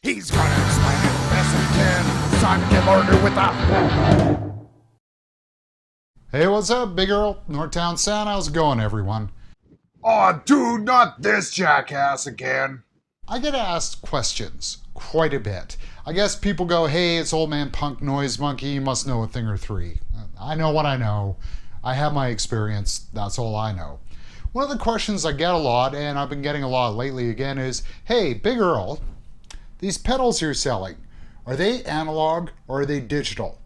He's gonna explain it best he can. Simon Git Lernid with that. Hey, what's up, Big Earl? Northtownsound, how's it going, everyone? Aw, dude, not this jackass again. I get asked questions quite a bit. I guess people go, hey, it's Old Man Punk Noise Monkey, you must know a thing or three. I know what I know. I have my experience, that's all I know. One of the questions I get a lot, and I've been getting a lot lately again, is, hey, Big Earl, these pedals you're selling, are they analog or are they digital?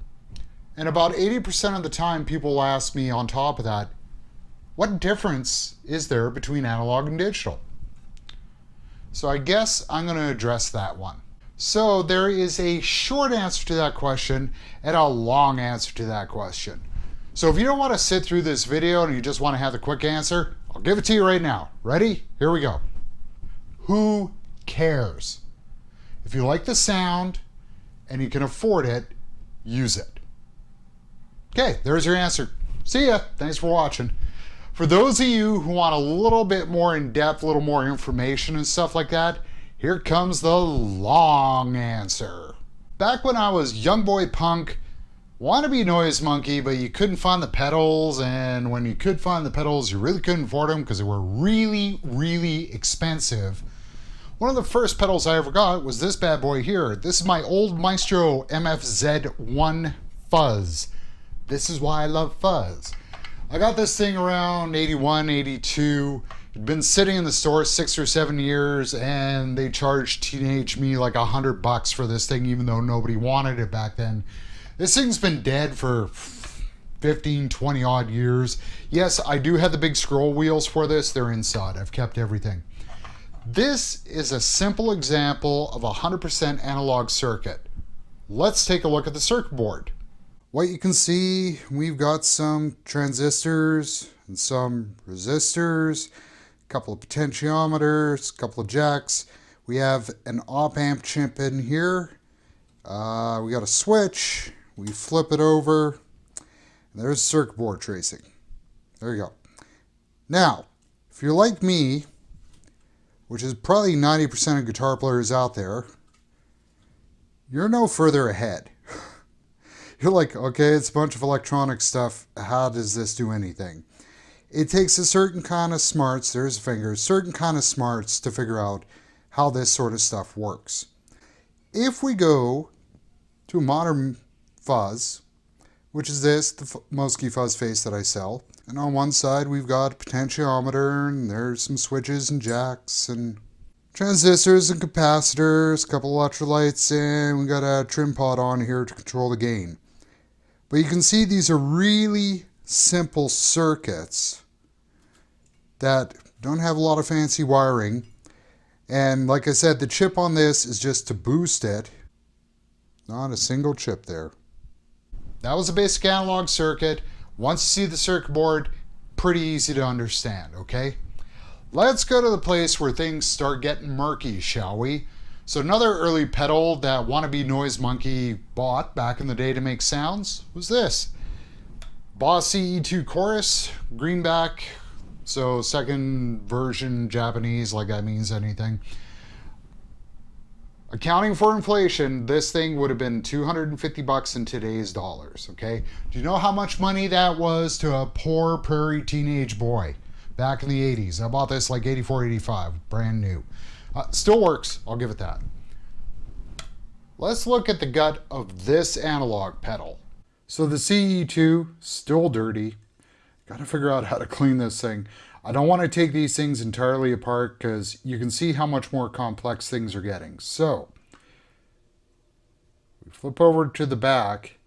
And about 80% of the time people ask me on top of that, what difference is there between analog and digital? So I guess I'm going to address that one. So there is a short answer to that question and a long answer to that question. So if you don't want to sit through this video and you just want to have the quick answer, I'll give it to you right now. Ready? Here we go. Who cares? If you like the sound and you can afford it, use it. Okay, there's your answer. See ya. Thanks for watching. For those of you who want a little bit more in-depth, a little more information and stuff like that, here comes the long answer. Back when I was young boy punk, wannabe noise monkey, but you couldn't find the pedals, and when you could find the pedals, you really couldn't afford them because they were really, really expensive. One of the first pedals I ever got was this bad boy here. This is my old Maestro MFZ1 Fuzz. This is why I love fuzz. I got this thing around 81, 82. It'd been sitting in the store 6 or 7 years, and they charged teenage me like $100 for this thing, even though nobody wanted it back then. This thing's been dead for 15, 20 odd years. Yes, I do have the big scroll wheels for this. They're inside. I've kept everything. This is a simple example of a 100% analog circuit. Let's take a look at the circuit board. What you can see, we've got some transistors and some resistors, a couple of potentiometers, a couple of jacks. We have an op-amp chip in here. We got a switch. We flip it over. And there's circuit board tracing. There you go. Now, if you're like me, which is probably 90% of guitar players out there, you're no further ahead. You're like, okay, it's a bunch of electronic stuff. How does this do anything? It takes a certain kind of smarts, there's a finger, certain kind of smarts to figure out how this sort of stuff works. If we go to a modern fuzz, which is this, the Mosky fuzz face that I sell, and on one side we've got a potentiometer, and there's some switches and jacks and transistors and capacitors, a couple of electrolytes, and we got a trim pot on here to control the gain. But you can see these are really simple circuits that don't have a lot of fancy wiring. And like I said, the chip on this is just to boost it. Not a single chip there. That was a basic analog circuit. Once you see the circuit board, pretty easy to understand, okay? Let's go to the place where things start getting murky, shall we? So another early pedal that wannabe noise monkey bought back in the day to make sounds was this. Boss E2 chorus, greenback, so second version Japanese, like that means anything. Accounting for inflation, this thing would have been $250 in today's dollars, okay? Do you know how much money that was to a poor prairie teenage boy back in the 80s? I bought this like 84, 85, brand new. Still works, I'll give it that. Let's look at the gut of this analog pedal. So the CE2, still dirty. Got to figure out how to clean this thing. I don't want to take these things entirely apart because you can see how much more complex things are getting. So, we flip over to the back.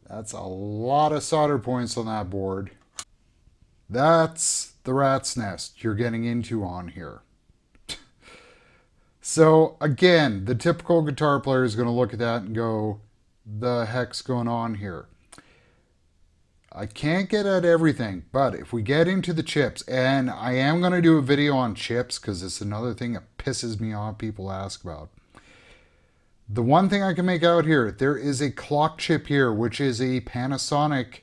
That's a lot of solder points on that board. That's the rat's nest you're getting into on here. So again, the typical guitar player is going to look at that and go, the heck's going on here? I can't get at everything, but if we get into the chips, and I am going to do a video on chips because it's another thing that pisses me off people ask about. The one thing I can make out here, there is a clock chip here, which is a Panasonic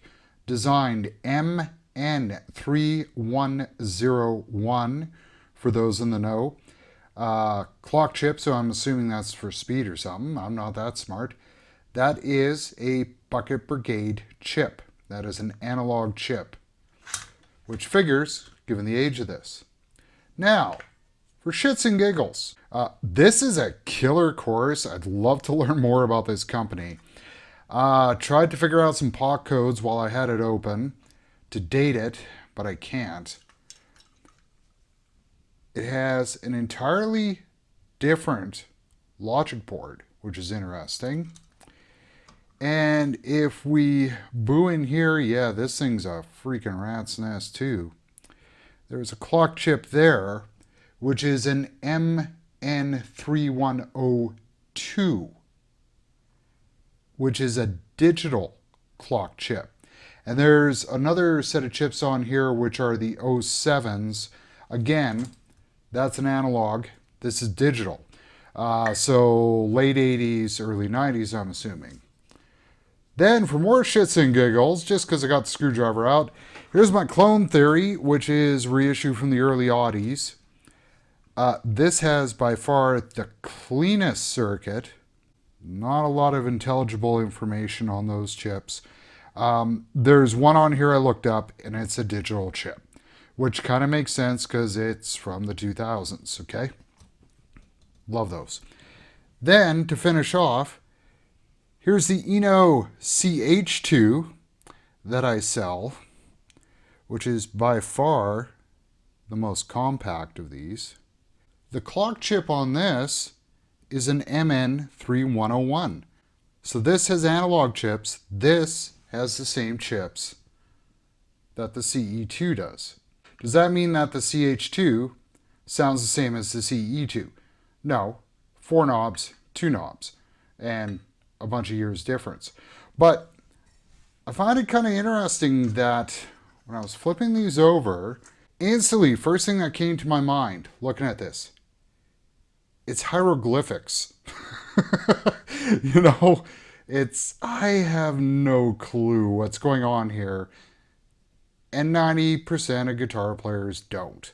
designed MN3101 for those in the know. Clock chip, so I'm assuming that's for speed or something. I'm not that smart. That is a Bucket Brigade chip. That is an analog chip, which figures given the age of this. Now, for shits and giggles, this is a killer course. I'd love to learn more about this company. Tried to figure out some POC codes while I had it open to date it, but I can't. It has an entirely different logic board, which is interesting. And if we boo in here, yeah, this thing's a freaking rat's nest too. There's a clock chip there, which is an MN3102, which is a digital clock chip. And there's another set of chips on here, which are the 07s. Again, that's an analog. This is digital. So late 80s, early 90s, I'm assuming. Then for more shits and giggles, just because I got the screwdriver out, here's my clone theory, which is reissue from the early aughties. This has by far the cleanest circuit. Not a lot of intelligible information on those chips. There's one on here I looked up, and it's a digital chip, which kind of makes sense because it's from the 2000s, okay? Love those. Then, to finish off, here's the Eno CH2 that I sell, which is by far the most compact of these. The clock chip on this is an MN3101. So this has analog chips. This has the same chips that the CE2 does. Does that mean that the CH2 sounds the same as the CE2? No. 4 knobs, 2 knobs, and a bunch of years difference. But I find it kind of interesting that when I was flipping these over, instantly, first thing that came to my mind looking at this, it's hieroglyphics. You know, I have no clue what's going on here. And 90% of guitar players don't.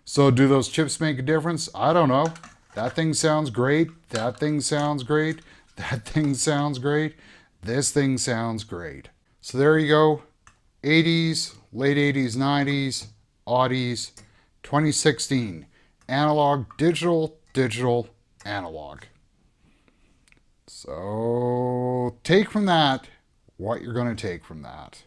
So do those chips make a difference? I don't know. That thing sounds great. That thing sounds great. That thing sounds great. This thing sounds great. So there you go. 80s, late 80s, 90s, aughties, 2016. Analog, digital, digital, analog. So take from that what you're going to take from that.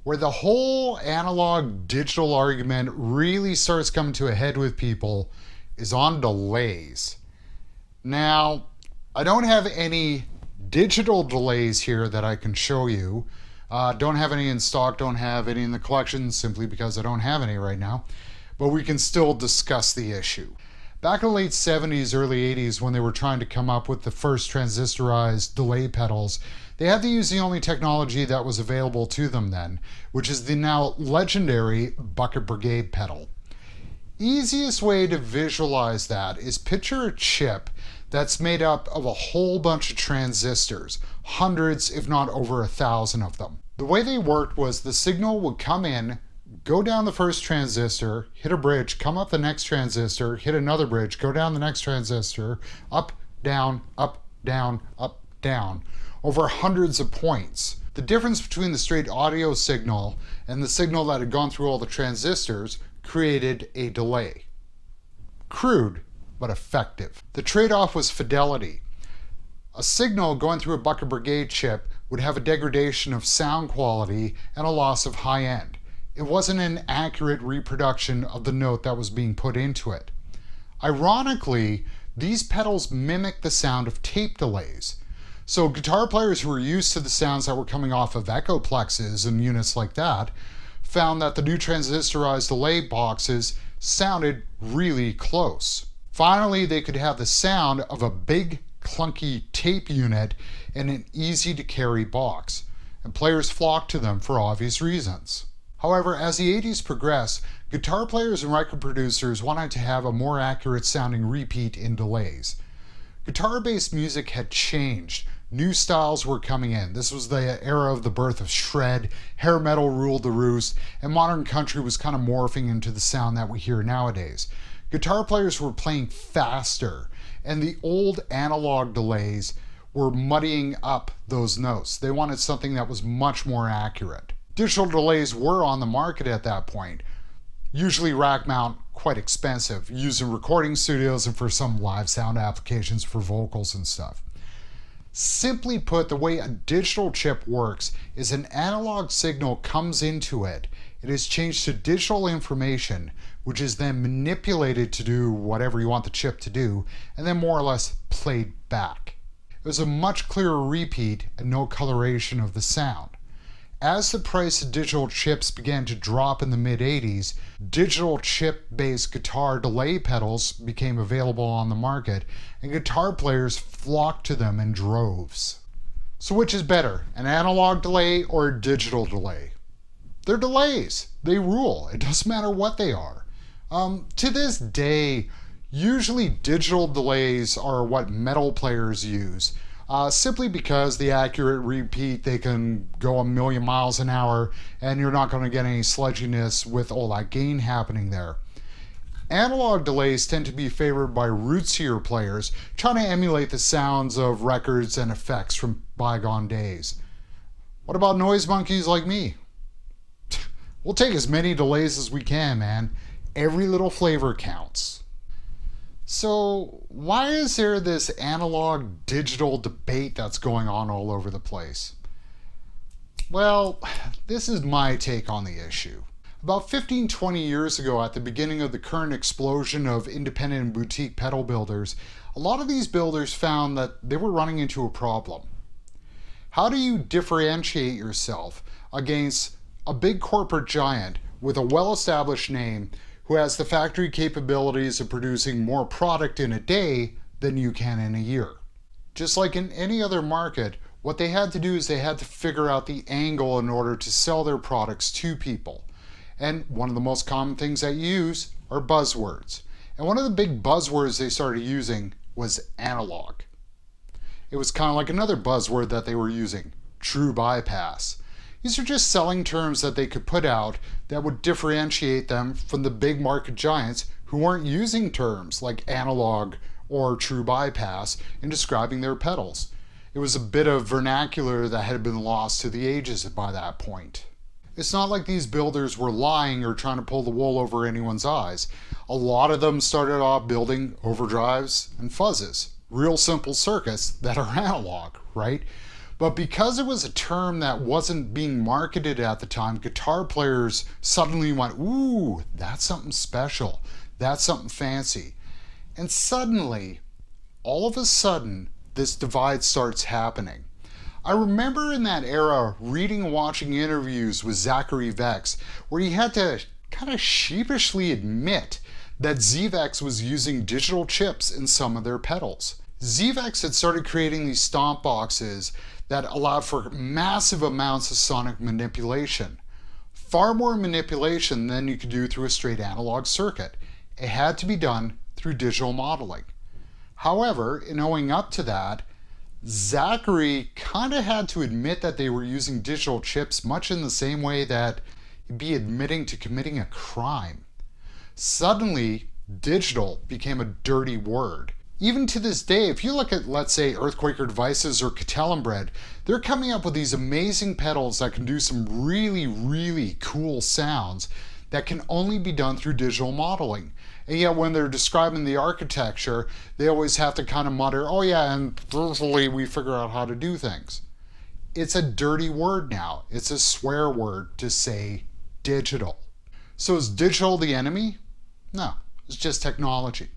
Where the whole analog digital argument really starts coming to a head with people is on delays. Now, I don't have any digital delays here that I can show you. Don't have any in stock, don't have any in the collection simply because I don't have any right now. But we can still discuss the issue. Back in the late 70s, early 80s, when they were trying to come up with the first transistorized delay pedals, they had to use the only technology that was available to them then, which is the now legendary Bucket Brigade pedal. Easiest way to visualize that is picture a chip that's made up of a whole bunch of transistors, hundreds if not over 1,000 of them. The way they worked was the signal would come in, go down the first transistor, hit a bridge, come up the next transistor, hit another bridge, go down the next transistor, up, down, up, down, up, down, over hundreds of points. The difference between the straight audio signal and the signal that had gone through all the transistors created a delay. Crude, but effective. The trade-off was fidelity. A signal going through a Bucket Brigade chip would have a degradation of sound quality and a loss of high end. It wasn't an accurate reproduction of the note that was being put into it. Ironically, these pedals mimic the sound of tape delays. So guitar players who were used to the sounds that were coming off of echoplexes and units like that found that the new transistorized delay boxes sounded really close. Finally, they could have the sound of a big clunky tape unit in an easy to carry box, and players flocked to them for obvious reasons. However, as the 80s progressed, guitar players and record producers wanted to have a more accurate sounding repeat in delays. Guitar-based music had changed. New styles were coming in. This was the era of the birth of shred, hair metal ruled the roost, and modern country was kind of morphing into the sound that we hear nowadays. Guitar players were playing faster, and the old analog delays were muddying up those notes. They wanted something that was much more accurate. Digital delays were on the market at that point, usually rack mount, quite expensive, used in recording studios and for some live sound applications for vocals and stuff. Simply put, the way a digital chip works is an analog signal comes into it. It is changed to digital information, which is then manipulated to do whatever you want the chip to do, and then more or less played back. It was a much clearer repeat and no coloration of the sound. As the price of digital chips began to drop in the mid-80s, digital chip-based guitar delay pedals became available on the market, and guitar players flocked to them in droves. So which is better, an analog delay or a digital delay? They're delays. They rule. It doesn't matter what they are. To this day, usually digital delays are what metal players use. Simply because the accurate repeat, they can go a million miles an hour and you're not going to get any sludginess with all that gain happening there. Analog delays tend to be favored by rootsier players trying to emulate the sounds of records and effects from bygone days. What about noise monkeys like me? We'll take as many delays as we can, man. Every little flavor counts. So why is there this analog-digital debate that's going on all over the place? Well, this is my take on the issue. About 15-20 years ago, at the beginning of the current explosion of independent and boutique pedal builders, a lot of these builders found that they were running into a problem. How do you differentiate yourself against a big corporate giant with a well-established name who has the factory capabilities of producing more product in a day than you can in a year? Just like in any other market, what they had to do is they had to figure out the angle in order to sell their products to people. And one of the most common things that you use are buzzwords. And one of the big buzzwords they started using was analog. It was kind of like another buzzword that they were using, true bypass. These are just selling terms that they could put out that would differentiate them from the big market giants who weren't using terms like analog or true bypass in describing their pedals. It was a bit of vernacular that had been lost to the ages by that point. It's not like these builders were lying or trying to pull the wool over anyone's eyes. A lot of them started off building overdrives and fuzzes, real simple circuits that are analog, right? But because it was a term that wasn't being marketed at the time, guitar players suddenly went, ooh, that's something special. That's something fancy. And suddenly, all of a sudden, this divide starts happening. I remember in that era reading and watching interviews with Zachary Vex where he had to kind of sheepishly admit that ZVEX was using digital chips in some of their pedals. ZVEX had started creating these stomp boxes that allowed for massive amounts of sonic manipulation. Far more manipulation than you could do through a straight analog circuit. It had to be done through digital modeling. However, in owing up to that, Zachary kind of had to admit that they were using digital chips much in the same way that he'd be admitting to committing a crime. Suddenly, digital became a dirty word. Even to this day, if you look at, let's say, Earthquaker Devices or Catalinbread, they're coming up with these amazing pedals that can do some really, really cool sounds that can only be done through digital modeling. And yet when they're describing the architecture, they always have to kind of mutter, oh yeah, and virtually we figure out how to do things. It's a dirty word now. It's a swear word to say digital. So is digital the enemy? No, it's just technology.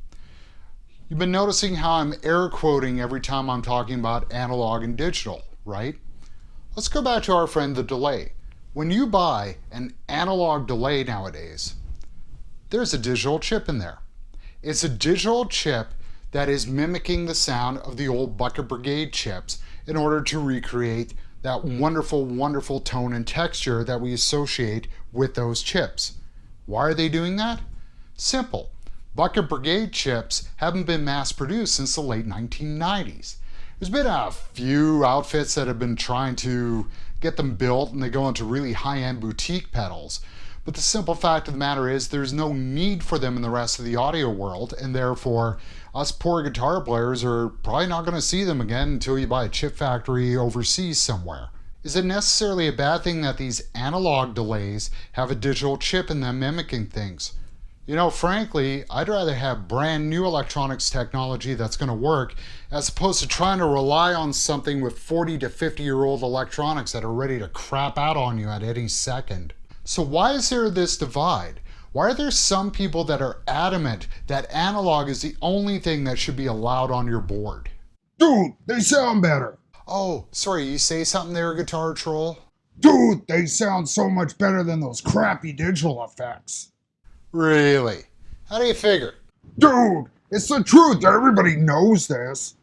You've been noticing how I'm air quoting every time I'm talking about analog and digital, right? Let's go back to our friend the delay. When you buy an analog delay nowadays, there's a digital chip in there. It's a digital chip that is mimicking the sound of the old Bucket Brigade chips in order to recreate that wonderful, wonderful tone and texture that we associate with those chips. Why are they doing that? Simple. Bucket Brigade chips haven't been mass produced since the late 1990s. There's been a few outfits that have been trying to get them built and they go into really high-end boutique pedals. But the simple fact of the matter is there's no need for them in the rest of the audio world, and therefore us poor guitar players are probably not going to see them again until you buy a chip factory overseas somewhere. Is it necessarily a bad thing that these analog delays have a digital chip in them mimicking things? You know, frankly, I'd rather have brand new electronics technology that's going to work as opposed to trying to rely on something with 40 to 50-year-old electronics that are ready to crap out on you at any second. So why is there this divide? Why are there some people that are adamant that analog is the only thing that should be allowed on your board? Dude, they sound better. Oh, sorry, you say something there, Guitar Troll? Dude, they sound so much better than those crappy digital effects. Really? How do you figure? Dude, it's the truth. Everybody knows this.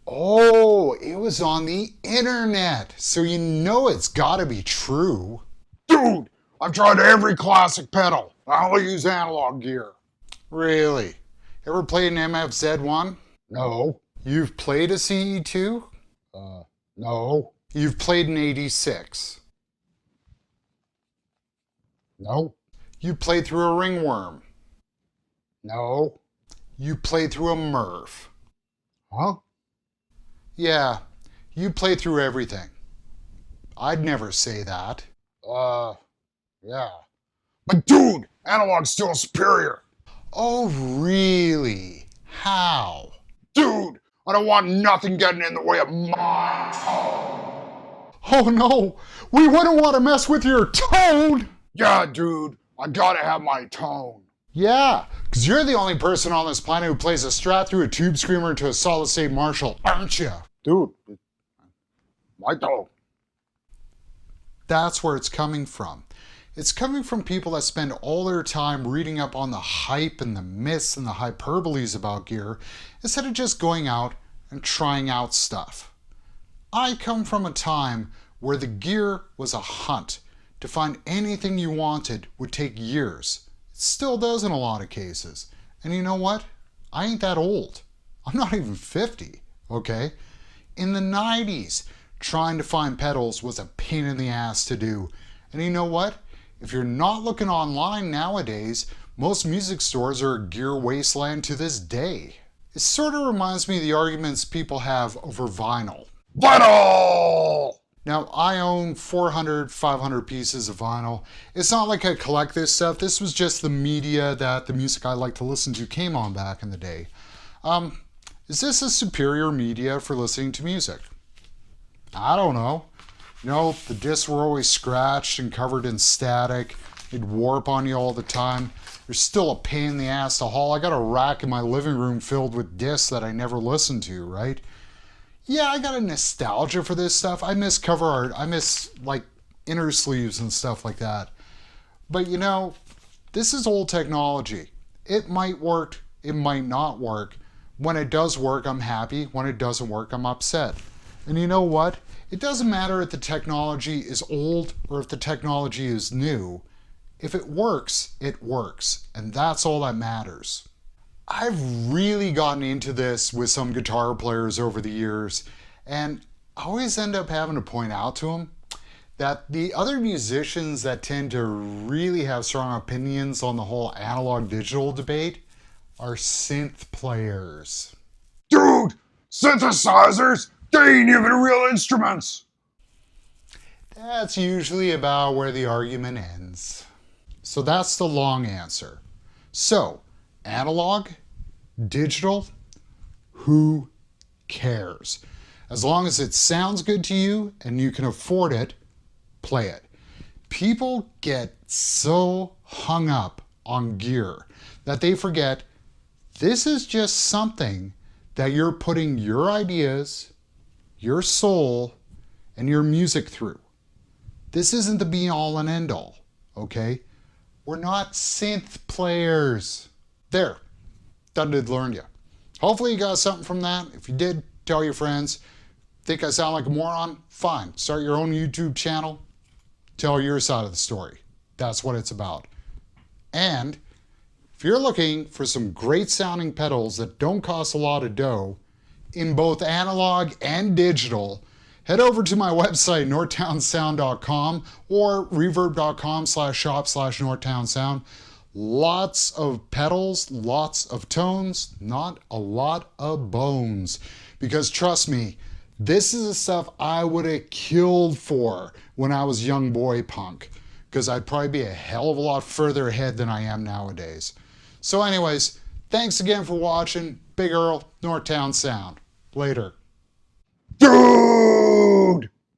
Oh, it was on the internet, so you know it's gotta be true. Dude, I've tried every classic pedal. I only use analog gear. Really? Ever played an MFZ1? No. You've played a CE2? No. You've played an 86? No. You played through a ringworm? No. You played through a Murph? Huh? Yeah, you played through everything. I'd never say that. Yeah. But dude, analog's still superior. Oh, really? How? Dude, I don't want nothing getting in the way of my tone. Oh no, we wouldn't want to mess with your tone! Yeah, dude, I gotta have my tone. Yeah, because you're the only person on this planet who plays a Strat through a tube screamer into a solid state Marshall, aren't you? Dude, my tone. That's where it's coming from. It's coming from people that spend all their time reading up on the hype and the myths and the hyperboles about gear instead of just going out and trying out stuff. I come from a time where the gear was a hunt. To find anything you wanted would take years. It still does in a lot of cases. And you know what? I ain't that old. I'm not even 50, okay? In the 90s, trying to find pedals was a pain in the ass to do. And you know what? If you're not looking online nowadays, most music stores are a gear wasteland to this day. It sort of reminds me of the arguments people have over vinyl. Vinyl! Now, I own 400, 500 pieces of vinyl. It's not like I collect this stuff. This was just the media that the music I like to listen to came on back in the day. Is this a superior media for listening to music? I don't know. You know, the discs were always scratched and covered in static. They'd warp on you all the time. They're still a pain in the ass to haul. I got a rack in my living room filled with discs that I never listened to, right? Yeah, I got a nostalgia for this stuff. I miss cover art. I miss, like, inner sleeves and stuff like that. But, you know, this is old technology. It might work. It might not work. When it does work, I'm happy. When it doesn't work, I'm upset. And you know what? It doesn't matter if the technology is old or if the technology is new. If it works, it works. And that's all that matters. I've really gotten into this with some guitar players over the years, and I always end up having to point out to them that the other musicians that tend to really have strong opinions on the whole analog digital debate are synth players. Dude, synthesizers, they ain't even real instruments. That's usually about where the argument ends. So that's the long answer. So, analog, digital, who cares? As long as it sounds good to you and you can afford it, play it. People get so hung up on gear that they forget this is just something that you're putting your ideas, your soul, and your music through. This isn't the be all and end all, okay? We're not synth players. There, that did learn you. Hopefully you got something from that. If you did, tell your friends. Think I sound like a moron? Fine, start your own YouTube channel. Tell your side of the story. That's what it's about. And if you're looking for some great sounding pedals that don't cost a lot of dough, in both analog and digital, Head over to my website, northtownsound.com or reverb.com/shop/northtownsound. Lots of pedals, lots of tones, not a lot of bones. Because trust me, this is the stuff I would have killed for when I was young boy punk. Because I'd probably be a hell of a lot further ahead than I am nowadays. So anyways, thanks again for watching. Big Earl, Northtown Sound. Later. Dude!